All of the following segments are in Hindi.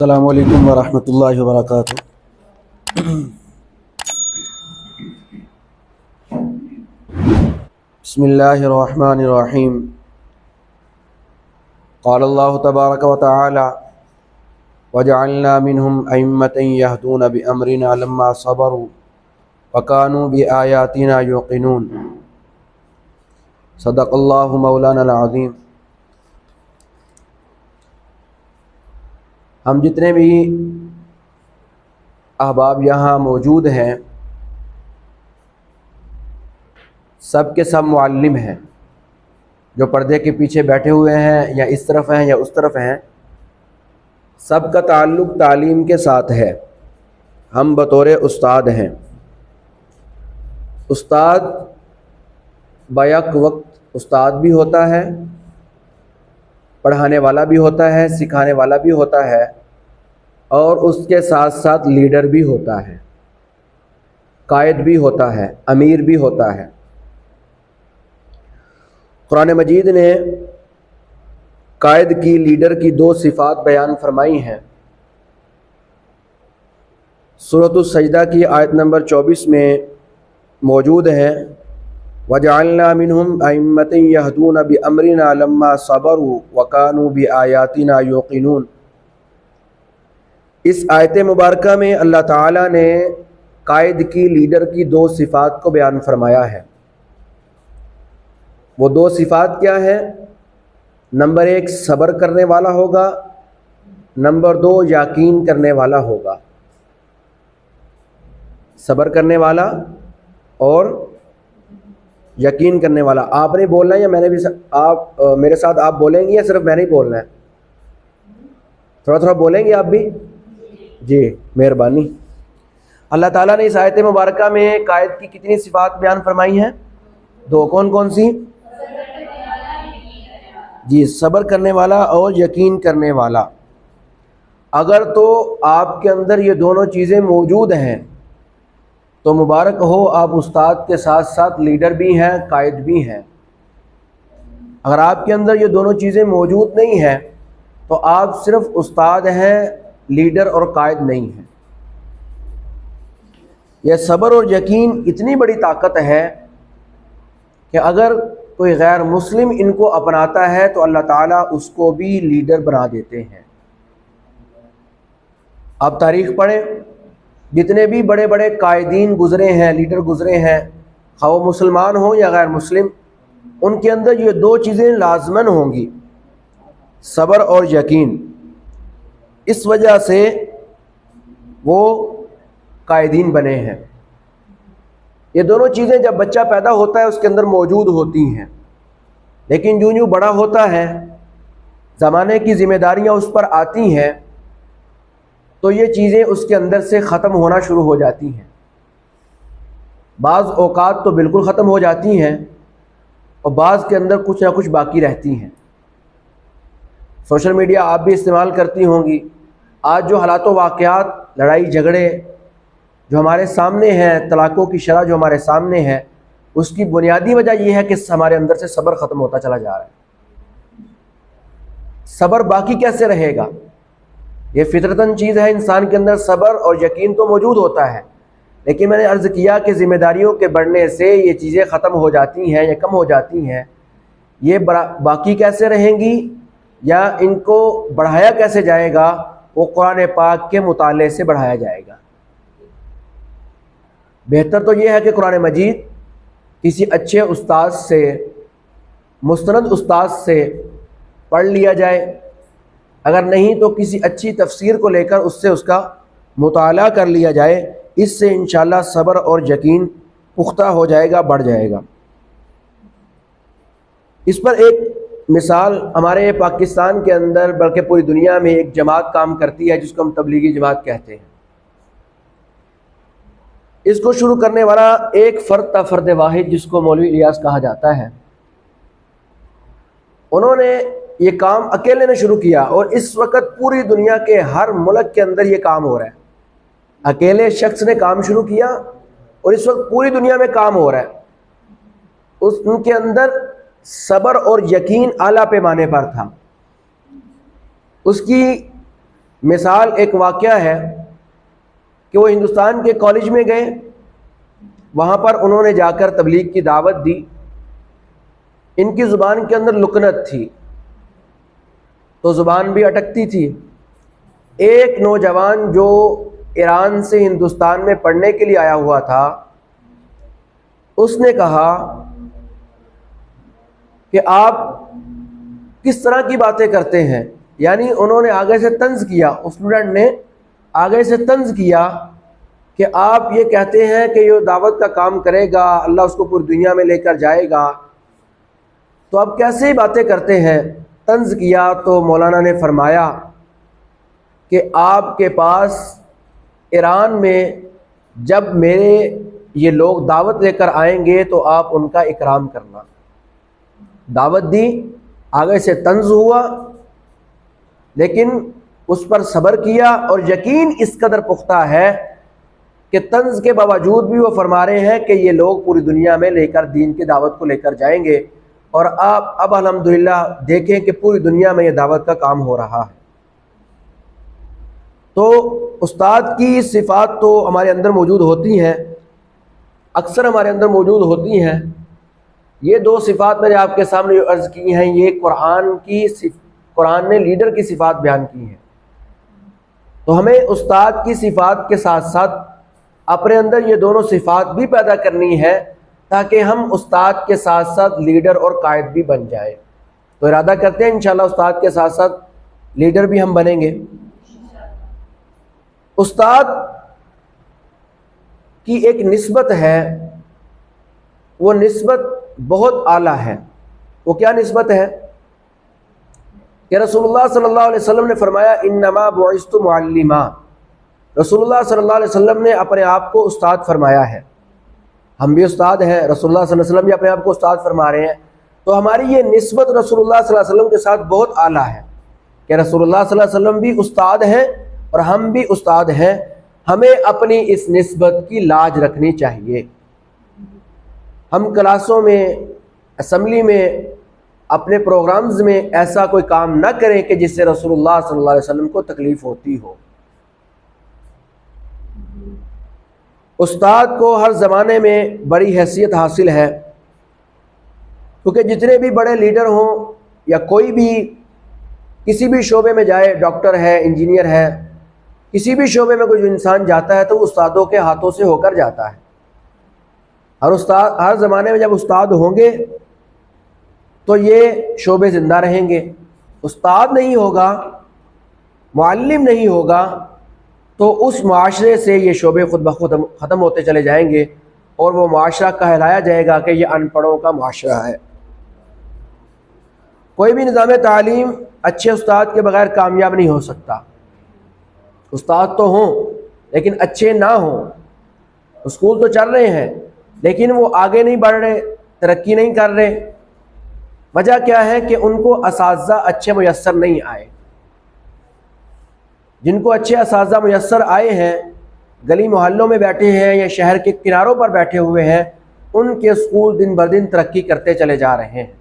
अस्सलामु अलैकुम वरहमतुल्लाहि वबरकातुहू। बिस्मिल्लाहिर्रहमानिर्रहीम। क़ालल्लाहु तबारक व तआला वजअलना मिनहुम अइम्मतन यहदून बिअमरिना लम्मा सबरू व कानू बिआयातिना युक़िनून। सदक़ल्लाहु मौलाना अज़ीम। हम जितने भी अहबाब यहाँ मौजूद हैं सब के सब मुअल्लिम हैं। जो पर्दे के पीछे बैठे हुए हैं या इस तरफ हैं या उस तरफ हैं, सब का ताल्लुक़ तालीम के साथ है। हम बतौर उस्ताद हैं। उस्ताद बैक वक्त उस्ताद भी होता है, पढ़ाने वाला भी होता है, सिखाने वाला भी होता है और उसके साथ साथ लीडर भी होता है, कायद भी होता है, अमीर भी होता है। कुरान मजीद ने कायद की, लीडर की दो सिफ़ात बयान फरमाई हैं। सूरतुस सजदा की आयत नंबर 24 में मौजूद है, वजअलना मिनहुम अइम्मतन यहदून बिअमरिना लम्मा सबरू व कानू बिआयातिना युक़िनून। इस आयत मुबारका में अल्लाह ताला ने कायद की, लीडर की दो सिफ़ात को बयान फरमाया है। वो दो सिफ़ात क्या है? नंबर एक सब्र करने वाला होगा, नंबर दो यकीन करने वाला होगा। सब्र करने वाला और यकीन करने वाला। आपने बोलना है या मैंने भी? आप मेरे साथ आप बोलेंगे या सिर्फ मैंने ही बोलना है? थोड़ा थोड़ा बोलेंगे आप भी? जी, मेहरबानी। अल्लाह ताला ने इस आयत मुबारका में कायद की कितनी सिफ़ात बयान फरमाई हैं? दो। कौन कौन सी? जी, सब्र करने वाला और यकीन करने वाला। अगर तो आपके अंदर ये दोनों चीज़ें मौजूद हैं तो मुबारक हो, आप उस्ताद के साथ साथ लीडर भी हैं, कायद भी हैं। अगर आपके अंदर ये दोनों चीज़ें मौजूद नहीं हैं तो आप सिर्फ उस्ताद हैं, लीडर और कायद नहीं हैं। यह सब्र और यकीन इतनी बड़ी ताकत है कि अगर कोई गैर मुस्लिम इनको अपनाता है तो अल्लाह ताला उसको भी लीडर बना देते हैं। आप तारीख़ पढ़ें, जितने भी बड़े बड़े कायदीन गुज़रे हैं, लीडर गुज़रे हैं, खा वो मुसलमान हो या गैर मुस्लिम, उनके अंदर ये दो चीज़ें लाजमन होंगी, सब्र और यकीन। इस वजह से वो कायदीन बने हैं। ये दोनों चीज़ें जब बच्चा पैदा होता है उसके अंदर मौजूद होती हैं, लेकिन यूँ यूँ बड़ा होता है, ज़माने की ज़िम्मेदारियाँ उस पर आती हैं तो ये चीज़ें उसके अंदर से ख़त्म होना शुरू हो जाती हैं। बाज़ औक़ात तो बिल्कुल ख़त्म हो जाती हैं और बाज़ के अंदर कुछ ना कुछ बाकी रहती हैं। सोशल मीडिया आप भी इस्तेमाल करती होंगी। आज जो हालात व वाक़यात, लड़ाई झगड़े जो हमारे सामने हैं, तलाक़ों की शरह जो हमारे सामने है, उसकी बुनियादी वजह यह है कि हमारे अंदर से सब्र ख़त्म होता चला जा रहा है। सब्र बाकी कैसे रहेगा? ये फितरतन चीज़ है, इंसान के अंदर सब्र और यकीन तो मौजूद होता है, लेकिन मैंने अर्ज़ किया कि ज़िम्मेदारियों के बढ़ने से ये चीज़ें ख़त्म हो जाती हैं या कम हो जाती हैं। ये बाकी कैसे रहेंगी या इनको बढ़ाया कैसे जाएगा? वो कुरान पाक के मुताले से बढ़ाया जाएगा। बेहतर तो ये है कि कुरान मजीद किसी अच्छे उस्ताद से, मुस्तनद उस्ताद से पढ़ लिया जाए, अगर नहीं तो किसी अच्छी तफसीर को लेकर उससे उसका मुताला कर लिया जाए। इससे इंशाअल्लाह सब्र और यकीन पुख्ता हो जाएगा, बढ़ जाएगा। इस पर एक मिसाल हमारे पाकिस्तान के अंदर, बल्कि पूरी दुनिया में एक जमात काम करती है जिसको हम तबलीगी जमात कहते हैं। इसको शुरू करने वाला एक फ़र्द था, फ़र्द वाहिद, जिसको मौलवी इलियास कहा जाता है। उन्होंने ये काम अकेले ने शुरू किया और इस वक्त पूरी दुनिया के हर मुल्क के अंदर ये काम हो रहा है। अकेले शख्स ने काम शुरू किया और इस वक्त पूरी दुनिया में काम हो रहा है। उनके अंदर सब्र और यकीन आला पैमाने पर था। उसकी मिसाल एक वाक़या है कि वो हिंदुस्तान के कॉलेज में गए, वहाँ पर उन्होंने जाकर तबलीग की दावत दी। इनकी ज़ुबान के अंदर लुकनत थी, तो ज़ुबान भी अटकती थी। एक नौजवान जो ईरान से हिंदुस्तान में पढ़ने के लिए आया हुआ था, उसने कहा कि आप किस तरह की बातें करते हैं। यानी उन्होंने आगे से तंज किया, उस स्टूडेंट ने आगे से तंज किया कि आप ये कहते हैं कि ये दावत का काम करेगा, अल्लाह उसको पूरी दुनिया में लेकर जाएगा, तो आप कैसे बातें करते हैं। तंज किया तो मौलाना ने फरमाया कि आपके पास ईरान में जब मेरे ये लोग दावत लेकर आएंगे तो आप उनका इकराम करना। दावत दी, आगे से तंज हुआ, लेकिन उस पर सब्र किया और यकीन इस कदर पुख्ता है कि तंज के बावजूद भी वो फरमा रहे हैं कि ये लोग पूरी दुनिया में लेकर दीन की दावत को लेकर जाएंगे। और आप अब अल्हम्दुलिल्लाह देखें कि पूरी दुनिया में ये दावत का काम हो रहा है। तो उस्ताद की सिफ़ात तो हमारे अंदर मौजूद होती हैं, अक्सर हमारे अंदर मौजूद होती हैं। ये दो सिफ़ात मैंने आपके सामने जो अर्ज़ की हैं, ये कुरान ने लीडर की सिफ़ात बयान की हैं। तो हमें उस्ताद की सिफ़ात के साथ साथ अपने अंदर ये दोनों सिफ़ात भी पैदा करनी है, ताकि हम उस्ताद के साथ साथ लीडर और कायद भी बन जाए। तो इरादा करते हैं इंशाअल्लाह उस्ताद के साथ साथ लीडर भी हम बनेंगे। उस्ताद की एक निस्बत है, वो निस्बत बहुत आला है। वो क्या निस्बत है कि रसूलुल्लाह सल्लल्लाहु अलैहि वसल्लम ने फरमाया इन्नमा बुइस्तु मुअल्लिमा। रसूलुल्लाह सल्लल्लाहु अलैहि वसल्लम ने अपने आप को उस्ताद फरमाया है। हम भी उस्ताद हैं, रसूलुल्लाह सल्लल्लाहु अलैहि वसल्लम भी अपने आप को उस्ताद फरमा रहे हैं। तो हमारी ये निस्बत रसूलुल्लाह सल्लल्लाहु अलैहि वसल्लम के साथ बहुत आला है कि रसूलुल्लाह सल्लल्लाहु अलैहि वसल्लम भी उस्ताद हैं और हम भी उस्ताद हैं। हमें अपनी इस निस्बत की लाज रखनी चाहिए। हम क्लासों में, असम्बली में, अपने प्रोग्राम्स में ऐसा कोई काम ना करें कि जिससे रसूलुल्लाह सल्लल्लाहु अलैहि वसल्लम को तकलीफ़ होती हो। उस्ताद को हर ज़माने में बड़ी हैसियत हासिल है, क्योंकि जितने भी बड़े लीडर हों या कोई भी किसी भी शोबे में जाए, डॉक्टर है, इंजीनियर है, किसी भी शोबे में कोई इंसान जाता है तो उस्तादों के हाथों से होकर जाता है। हर ज़माने में जब उस्ताद होंगे तो ये शोबे ज़िंदा रहेंगे। उस्ताद नहीं होगा, मुअल्लिम नहीं होगा, तो उस माशरे से ये शोबे खुद ब खुद ख़त्म होते चले जाएंगे और वो माशरा कहलाया जाएगा कि ये अनपढ़ों का माशरा है। कोई भी निज़ाम तालीम अच्छे उस्ताद के बगैर कामयाब नहीं हो सकता। उस्ताद तो हों लेकिन अच्छे ना हों। स्कूल तो चल रहे हैं लेकिन वो आगे नहीं बढ़ रहे, तरक्की नहीं कर रहे। वजह क्या है कि उनको असातिज़ा अच्छे मुयस्सर नहीं आए। जिनको अच्छे असातिज़ा मुयस्सर आए हैं, गली मोहल्लों में बैठे हैं या शहर के किनारों पर बैठे हुए हैं, उनके स्कूल दिन ब दिन तरक्की करते चले जा रहे हैं।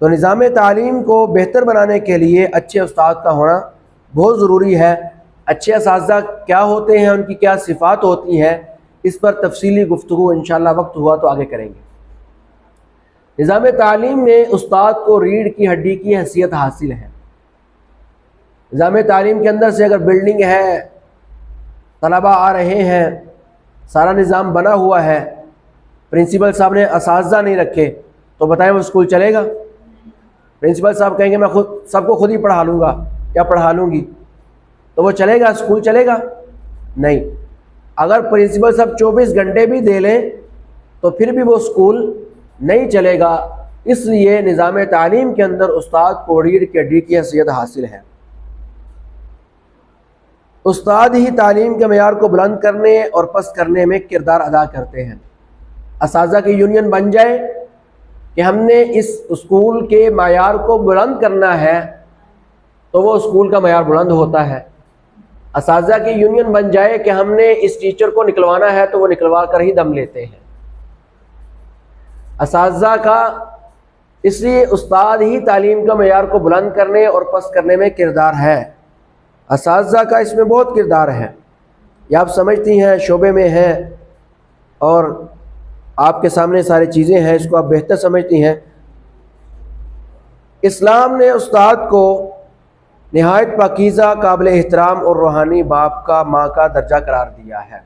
तो निज़ाम तालीम को बेहतर बनाने के लिए अच्छे उस्ताद का होना बहुत ज़रूरी है। अच्छे असातिज़ा क्या होते हैं, उनकी क्या सिफ़ात होती हैं, इस पर तफसीली गुफ्तगू इंशाअल्लाह वक्त हुआ तो आगे करेंगे। निज़ाम तालीम में उस्ताद को रीढ़ की हड्डी की हैसियत हासिल है। निज़ाम तालीम के अंदर से अगर बिल्डिंग है, तलबा आ रहे हैं, सारा निज़ाम बना हुआ है, प्रिंसिपल साहब ने असातिज़ा नहीं रखे, तो बताएं वो स्कूल चलेगा? प्रिंसिपल साहब कहेंगे मैं खुद सबको खुद ही पढ़ा लूँगा या पढ़ा लूँगी, तो वो चलेगा? स्कूल चलेगा? नहीं। अगर प्रिंसिपल साहब 24 घंटे भी दे लें तो फिर भी वो स्कूल नहीं चलेगा। इसलिए निज़ाम तालीम के अंदर उस्ताद को रीढ़ की हड्डी की हैसियत हासिल है। उस्ताद ही तालीम के मेयार को बुलंद करने और पस्त करने में किरदार अदा करते हैं। असातिज़ा की यूनियन बन जाए कि हमने इस स्कूल के मेयार को बुलंद करना है, तो वो स्कूल का मेयार बुलंद होता है। असातिज़ा की यूनियन बन जाए कि हमने इस टीचर को निकलवाना है, तो वो निकलवा कर ही दम लेते हैं। असातिज़ा का इसलिए उस्ताद ही तालीम का मेयार को बुलंद करने और पस्त करने में किरदार है। असातिज़ा का इसमें बहुत किरदार है। ये आप समझती हैं, शोबे में हैं और आपके सामने सारी चीज़ें हैं, इसको आप बेहतर समझती हैं। इस्लाम ने उस्ताद को निहायत पाकीज़ा, काबिल एहतराम और रूहानी बाप का, माँ का दर्जा करार दिया है।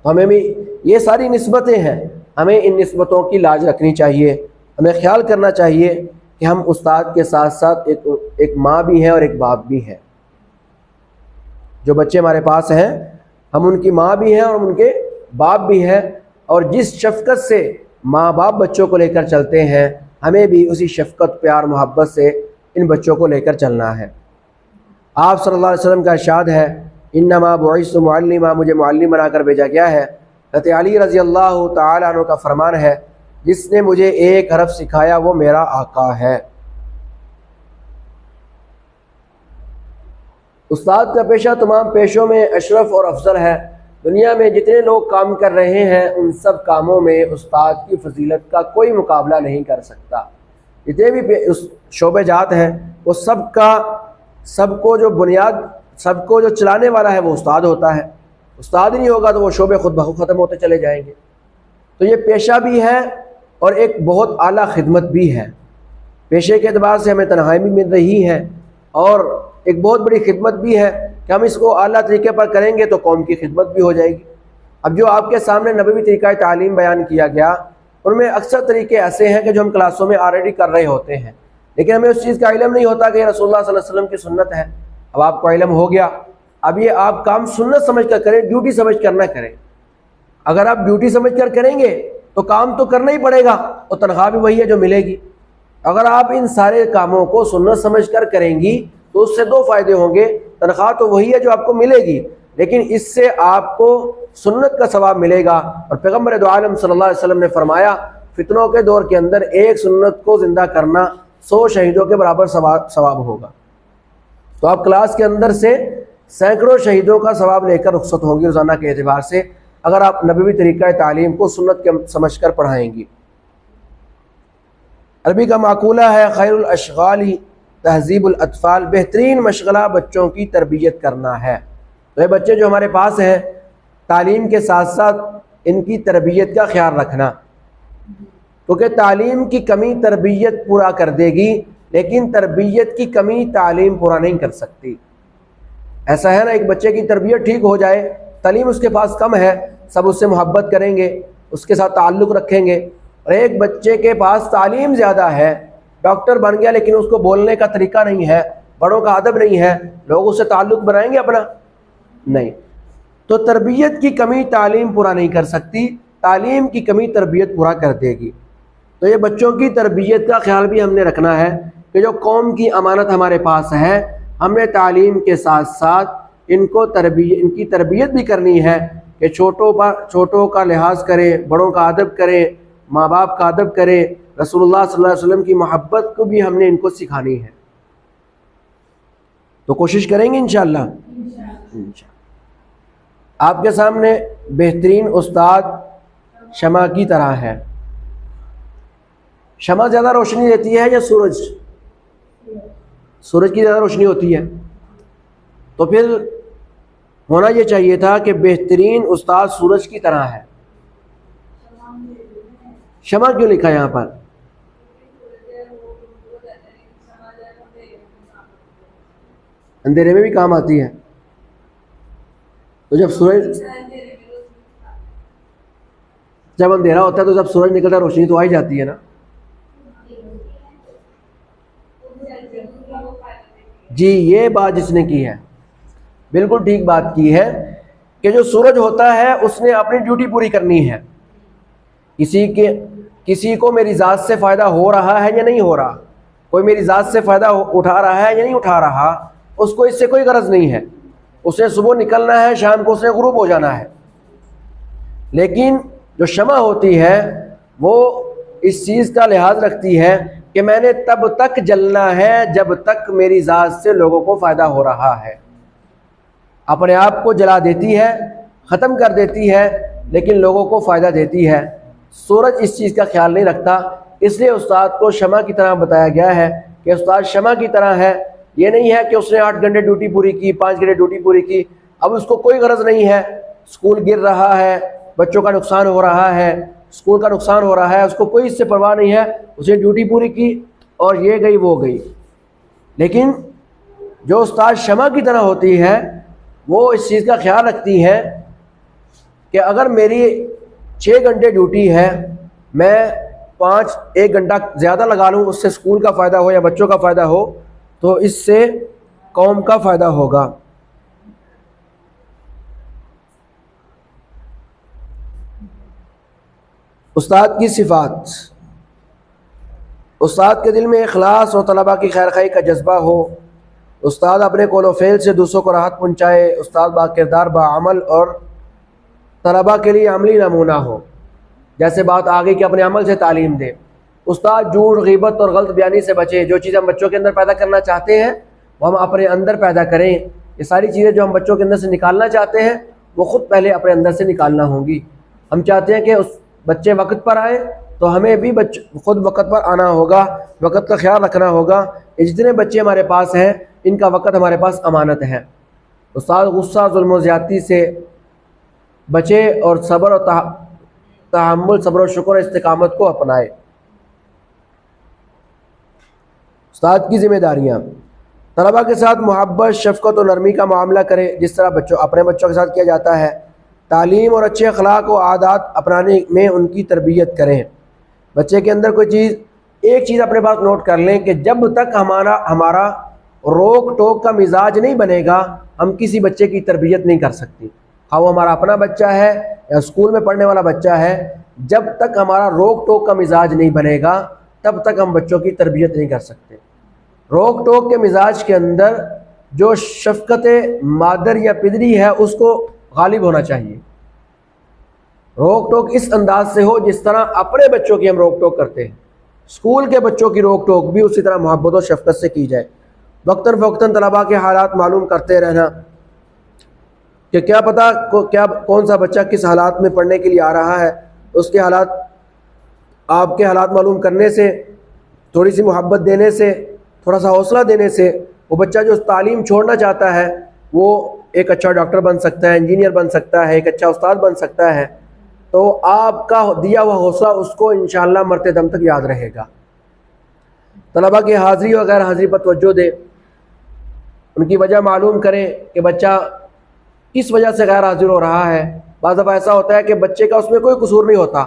हमें भी ये सारी निस्बतें हैं, हमें इन निस्बतों की लाज रखनी चाहिए। हमें ख्याल करना चाहिए कि हम उस्ताद के साथ साथ एक माँ भी हैं और एक बाप भी हैं। जो बच्चे हमारे पास हैं, हम उनकी माँ भी हैं और उनके बाप भी हैं, और जिस शफ़क़त से माँ बाप बच्चों को लेकर चलते हैं, हमें भी उसी शफ़क़त, प्यार, मोहब्बत से इन बच्चों को लेकर चलना है। आप सल्लल्लाहु अलैहि वसल्लम का इरशाद है, इन्नमा बुइस्तु मुअल्लिमा, मुझे मुअल्लिम बनाकर भेजा गया है। हज़रत अली रज़ी अल्लाह तआला अन्हु का फरमान है, जिसने मुझे एक हरफ सिखाया वो मेरा आका है। उस्ताद का पेशा तमाम पेशों में अशरफ और अफजल है। दुनिया में जितने लोग काम कर रहे हैं, उन सब कामों में उस्ताद की फजीलत का कोई मुकाबला नहीं कर सकता। जितने भी उस शोबे जात हैं, वो सबको जो बुनियाद, सबको जो चलाने वाला है वो उस्ताद होता है। उस्ताद ही नहीं होगा तो वो शोबे खुद बखुद ख़त्म होते चले जाएंगे। तो ये पेशा भी है और एक बहुत आला खिदमत भी है। पेशे के अतबार से हमें तनहाई भी मिल रही है और एक बहुत बड़ी खिदमत भी है कि हम इसको आला तरीके पर करेंगे तो कौम की खिदमत भी हो जाएगी। अब जो आपके सामने नबवी तरीक़ा तालीम बयान किया गया, उनमें अक्सर तरीके ऐसे हैं कि जो हम क्लासों में ऑलरेडी कर रहे होते हैं, लेकिन हमें उस चीज़ का इल्म नहीं होता कि रसूलुल्लाह सल्लल्लाहु अलैहि वसल्लम की सुन्नत है। अब आपको इल्म हो गया, अब ये आप काम सुन्नत समझ कर करें, ड्यूटी समझ कर ना करें। अगर आप ड्यूटी समझ कर करेंगे तो काम तो करना ही पड़ेगा और तनख्वाह भी वही है जो मिलेगी। अगर आप इन सारे कामों को सुन्नत समझ कर करेंगी तो उससे दो फ़ायदे होंगे। तनख्वाह तो वही है जो आपको मिलेगी, लेकिन इससे आपको सुन्नत का सवाब मिलेगा। और पैगम्बर दो आलम सल्लल्लाहु अलैहि वसल्लम ने फरमाया, फितनों के दौर के अंदर एक सुन्नत को ज़िंदा करना 100 शहीदों के बराबर सवाब होगा। तो आप क्लास के अंदर से सैकड़ों शहीदों का सवाब लेकर रुखसत होंगी रोज़ाना के एतबार से, अगर आप नबवी तरीक़ा तालीम को सुन्नत के समझ कर पढ़ाएंगी। अरबी का माकूला है, खैरुल अशगाली तहज़ीबुल अतफ़ाल, बेहतरीन मशगला बच्चों की तरबियत करना है। तो ये बच्चे जो हमारे पास हैं, तालीम के साथ साथ इनकी तरबियत का ख्याल रखना, क्योंकि तालीम की कमी तरबियत पूरा कर देगी, लेकिन तरबियत की कमी तालीम पूरा नहीं कर सकती। ऐसा है ना, एक बच्चे की तरबियत ठीक हो जाए, तालीम उसके पास कम है, सब उससे मोहब्बत करेंगे, उसके साथ ताल्लुक़ रखेंगे। और एक बच्चे के पास तालीम ज़्यादा है, डॉक्टर बन गया, लेकिन उसको बोलने का तरीका नहीं है, बड़ों का अदब नहीं है, लोग उससे ताल्लुक़ बनाएंगे अपना? नहीं। तो तरबियत की कमी तालीम पूरा नहीं कर सकती, तालीम की कमी तरबियत पूरा कर देगी। तो ये बच्चों की तरबियत का ख्याल भी हमने रखना है कि जो कौम की अमानत हमारे पास है, हमने तालीम के साथ साथ इनकी तरबियत भी करनी है कि छोटों का लिहाज करें, बड़ों का अदब करें, माँ बाप का अदब करें, रसूलुल्लाह सल्लल्लाहु अलैहि वसल्लम की मोहब्बत को भी हमने इनको सिखानी है। तो कोशिश करेंगे इंशाअल्लाह। आपके सामने बेहतरीन उस्ताद शमा की तरह है। शमा ज़्यादा रोशनी देती है या सूरज? सूरज की ज़्यादा रोशनी होती है। तो फिर होना ये चाहिए था कि बेहतरीन उस्ताद सूरज की तरह है। शमा क्यों लिखा है यहाँ पर? अंधेरे में भी काम आती है। तो जब अंधेरा होता है तो जब सूरज निकलता है रोशनी तो आ ही जाती है ना। जी, ये बात जिसने की है बिल्कुल ठीक बात की है कि जो सूरज होता है उसने अपनी ड्यूटी पूरी करनी है। किसी को मेरी ज़ात से फ़ायदा हो रहा है या नहीं हो रहा, कोई मेरी ज़ात से फ़ायदा उठा रहा है या नहीं उठा रहा, उसको इससे कोई गरज नहीं है। उसे सुबह निकलना है, शाम को उसने गुरूब हो जाना है। लेकिन जो शमा होती है वो इस चीज़ का लिहाज रखती है कि मैंने तब तक जलना है जब तक मेरी ज़ात से लोगों को फ़ायदा हो रहा है। अपने आप को जला देती है, ख़त्म कर देती है, लेकिन लोगों को फ़ायदा देती है। सूरज इस चीज़ का ख्याल नहीं रखता इसलिए उस्ताद को शमा की तरह बताया गया है कि उस्ताद शमा की तरह है। ये नहीं है कि उसने 8 घंटे ड्यूटी पूरी की, 5 घंटे ड्यूटी पूरी की, अब उसको कोई गरज नहीं है, स्कूल गिर रहा है, बच्चों का नुकसान हो रहा है, स्कूल का नुकसान हो रहा है, उसको कोई इससे परवाह नहीं है, उसने ड्यूटी पूरी की और ये गई वो गई। लेकिन जो उस्ताद शमा की तरह होती है वो इस चीज़ का ख्याल रखती है कि अगर मेरी 6 घंटे ड्यूटी है, मैं 1 घंटा ज़्यादा लगा लूँ, उससे स्कूल का फ़ायदा हो या बच्चों का फ़ायदा हो, तो इससे कौम का फ़ायदा होगा। उस्ताद की सिफ़ात। उस्ताद के दिल में इखलास और तलबा की खैर खाई का जज्बा हो। उस्ताद अपने कौल फ़ेल से दूसरों को राहत पहुँचाए। उस्ताद बाकिरदार बाअमल और तलबा के लिए अमली नमूना हो। जैसे बात आ गई कि अपने अमल से तालीम दे। उस्ताद झूठ, ग़ीबत और गलत बयानी से बचे। जो चीज़ हम बच्चों के अंदर पैदा करना चाहते हैं वो हम अपने अंदर पैदा करें। ये सारी चीज़ें जो हम बच्चों के अंदर से निकालना चाहते हैं वो ख़ुद पहले अपने अंदर से निकालना होंगी। हम चाहते हैं कि उस बच्चे वक्त पर आए, तो हमें भी ख़ुद वक्त पर आना होगा, वक्त का ख्याल रखना होगा। ये जितने बच्चे हमारे पास हैं इनका वक्त हमारे पास अमानत है। उस्ताद गुस्सा, जुल्म और ज़्यादती से बचे और सब्र और तहम्मुल, सब्र और शुक्र और इस्तिकामत को अपनाए। उस्ताद की ज़िम्मेदारियाँ। तलबा के साथ मोहब्बत, शफ़क़त और नरमी का मामला करें जिस तरह अपने बच्चों के साथ किया जाता है। तालीम और अच्छे अखलाक और आदात अपनाने में उनकी तरबियत करें। बच्चे के अंदर कोई चीज़, एक चीज़ अपने पास नोट कर लें कि जब तक हमारा रोक टोक का मिजाज नहीं बनेगा हम किसी बच्चे की तरबियत नहीं कर सकते। हाँ, वो हमारा अपना बच्चा है या स्कूल में पढ़ने वाला बच्चा है, जब तक हमारा रोक टोक का मिजाज नहीं बनेगा तब तक हम बच्चों की तरबियत नहीं कर सकते। रोक टोक के मिजाज के अंदर जो शफ़क़त मादर या पिदरी है उसको गालिब होना चाहिए। रोक टोक इस अंदाज से हो जिस तरह अपने बच्चों की हम रोक टोक करते हैं, स्कूल के बच्चों की रोक टोक भी उसी तरह मोहब्बत और शफ़क़त से की जाए। वक्तन फ़वक्तन तलबा के हालात मालूम करते रहना कि क्या पता कौन सा बच्चा किस हालात में पढ़ने के लिए आ रहा है। उसके हालात, आपके हालात मालूम करने से, थोड़ी सी मोहब्बत देने से, थोड़ा सा हौसला देने से वो बच्चा जो तालीम छोड़ना चाहता है वो एक अच्छा डॉक्टर बन सकता है, इंजीनियर बन सकता है, एक अच्छा उस्ताद बन सकता है। तो आपका दिया हुआ हौसला उसको इंशाअल्लाह मरते दम तक याद रहेगा। तलबा की हाज़िरी और गैर हाज़िरी पर तवज्जो दें, उनकी वजह मालूम करें कि बच्चा किस वजह से गैर हाज़िर हो रहा है। बाज़ दफ़ा ऐसा होता है कि बच्चे का उसमें कोई कसूर नहीं होता,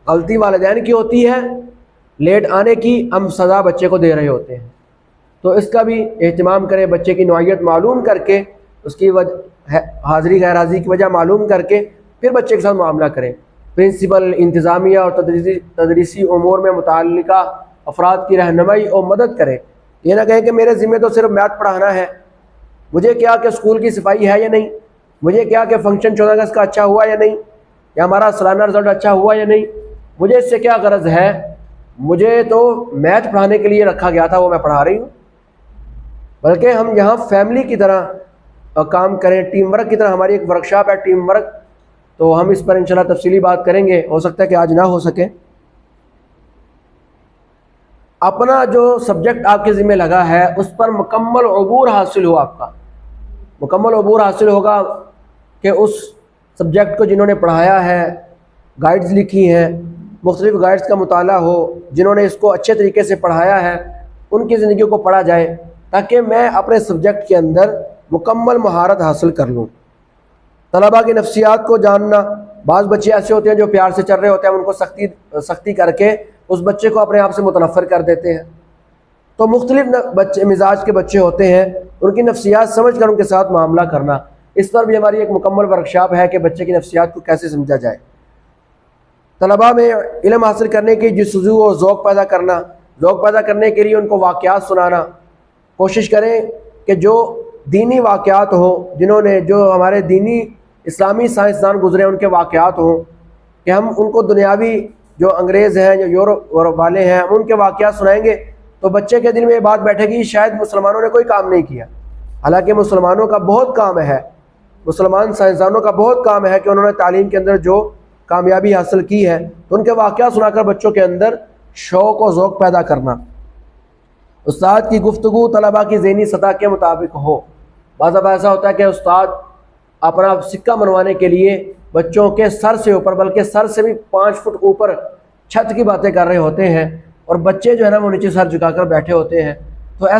गलती वालिदैन की होती है, लेट आने की हम सज़ा बच्चे को दे रहे होते हैं। तो इसका भी एहतमाम करें, बच्चे की नौइयत मालूम करके उसकी हाज़िरी गैर हाज़िरी की वजह मालूम करके फिर बच्चे के साथ मामला करें। प्रिंसिपल, इंतज़ामिया और तदरीसी उमूर में मुताल्लिका अफराद की रहनुमाई और मदद करें। ये ना कहें कि मेरे ज़िम्मे तो सिर्फ मैथ पढ़ाना है, मुझे क्या कि स्कूल की सफाई है या नहीं, मुझे क्या कि फंक्शन 14 अगस्त का अच्छा हुआ या नहीं, या हमारा सालाना रिजल्ट अच्छा हुआ या नहीं, मुझे इससे क्या गरज है, मुझे तो मैथ पढ़ाने के लिए रखा गया था, वो मैं पढ़ा रही हूँ। बल्कि हम यहाँ फैमिली की तरह काम करें, टीम वर्क की तरह। हमारी एक वर्कशॉप है टीम वर्क, तो हम इस पर इंशाल्लाह तफसीली बात करेंगे, हो सकता है कि आज ना हो सके। अपना जो सब्जेक्ट आपके ज़िम्मे लगा है उस पर मुकम्मल अबूर हासिल हो, आपका मुकम्मल अबूर हासिल होगा कि उस सब्जेक्ट को जिन्होंने पढ़ाया है, गाइड्स लिखी हैं, मुख्तलिफ़ गाइड्स का मुताला हो, जिन्होंने इसको अच्छे तरीके से पढ़ाया है उनकी ज़िंदगी को पढ़ा जाए, ताकि मैं अपने सब्जेक्ट के अंदर मुकम्मल महारत हासिल कर लूँ। तलबा की नफ्सियात को जानना। बाज़ बच्चे ऐसे होते हैं जो प्यार से चल रहे होते हैं, उनको सख्ती करके उस बच्चे को अपने आप से मुतनफ़र कर देते हैं। तो मुख्तलिफ बच्चे मिजाज के बच्चे होते हैं, उनकी नफ्सियात समझ कर उनके साथ मामला करना। इस पर भी हमारी एक मुकम्मल वर्कशॉप है कि बच्चे की नफ्सियात को कैसे समझा जाए। तलबा में इल्म हासिल करने की जुस्तजू और ज़ौक़ पैदा करना। ज़ौक़ पैदा करने के लिए उनको वाक़यात सुनाना। कोशिश करें कि जो दीनी वाक़यात हों, जिन्होंने जो हमारे दीनी इस्लामी साइंसदान गुज़रे उनके वाक़यात हों, कि हम उनको दुनियावी जो अंग्रेज़ हैं, जो यूरोप वाले हैं, हम उनके वाक़यात सुनाएंगे तो बच्चे के दिल में ये बात बैठेगी शायद मुसलमानों ने कोई काम नहीं किया। हालांकि मुसलमानों का बहुत काम है, मुसलमान साइंसदानों का बहुत काम है कि उन्होंने तालीम के अंदर जो कामयाबी हासिल की है, तो उनके वाक़यात सुनाकर बच्चों के अंदर शौक़ और ज़ौक़ पैदा करना। उस्ताद की गुफ्तगू तलबा की ज़हनी सतह के मुताबिक हो। बाज़ दफ़ा ऐसा होता है कि उस्ताद अपना सिक्का मनवाने के लिए बच्चों के सर से ऊपर, बल्कि सर से भी 5 फुट ऊपर छत की बातें कर रहे होते हैं और बच्चे जो है ना वो नीचे सर झुकाकर बैठे होते हैं। तो ऐसा